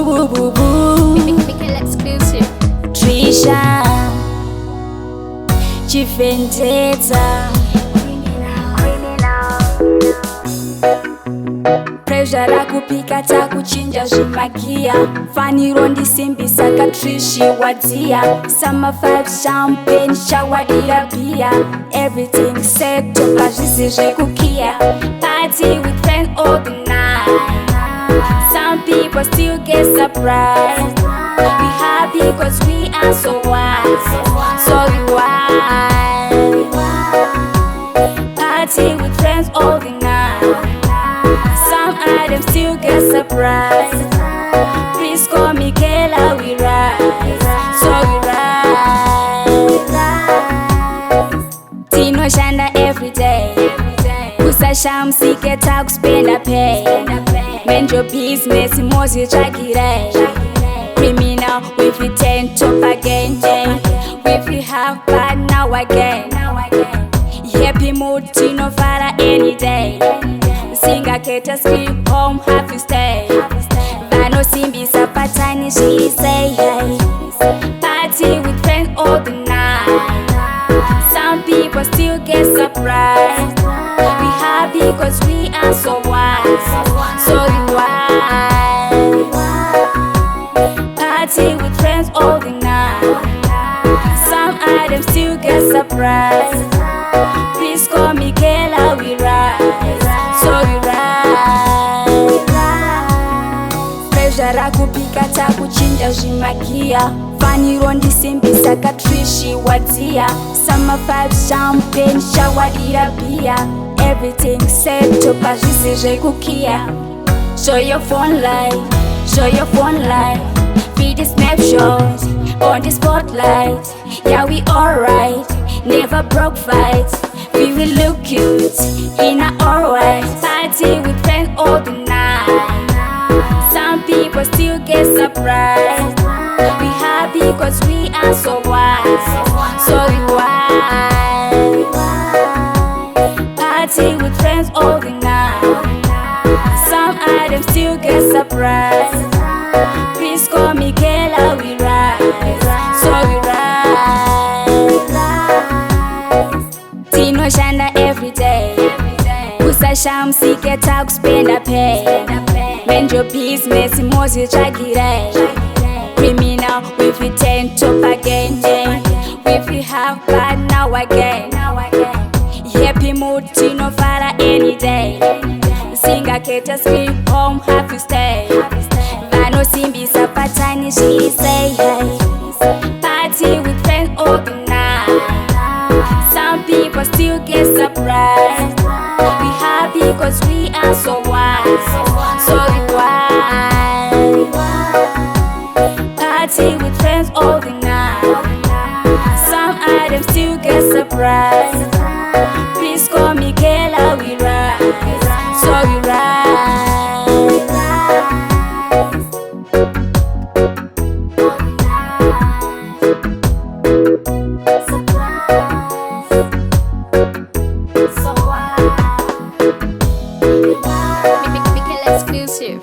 Boo boo boo boo. Michael exclusive. Trisha Chivendetta. Pressure la kupika ta kuchinja zvimakia. Faniro ndisimbisa katrishi wadia. Summer vibes champagne shawadira bia. Everything set to pazvisi zvekukia. Party with friends all the night. Some people still get surprised. We happy cause we are so wise. So we wise. Party with friends all the night. Some items still get surprised. Please call me Kayla, we rise. So we rise. Tino shanda every day. Kusasham siketa kuspenda pay. Mind your business, mozi chakire. Criminal, we fit ten top again. We fit have bad now again. Happy mood, Tino Fara any day. Singa keta sleep home, happy stay. Vano simbi sapatani, she say hey. Party with friends all the night. Some people still get surprised. We happy cause we are so wise. So we wise. Party with friends all the night. Some items still get surprised. Please call me Kayla, we rise. So we rise. Pressure la kupika ta kuchinja zvimakia. Faniro ndisimbisa katrishi wadia. Summer vibes champagne shawadira bia. Everything set to pazvisi zvekukia. Show your phone light, show your phone light. Be the snapshot on the spotlight. Yeah, we alright, never broke fights. We will look cute in our alright. Party with friends all the night. Some people still get surprised. We happy cause we are so wise. So we wise. Party with friends all the night. Some items still get surprised. Please call me Kayla, we rise. So we rise. Tino shanda every day. Kusasham siketa kuspenda pay. Mind your business, mozi chakire. Criminal, we fit ten top again. We fit have bad now again. Happy mood, Tino Fara any day. Singa keta sleep home, happy stay. Vano simbi sapatani, she say hey. Party with friends all the night. Some people still get surprised. We happy cause we are so wise. So we wise. Party with friends all the night. Some items still get surprised. Please call me Kayla, we rise. So we rise. Michael exclusive.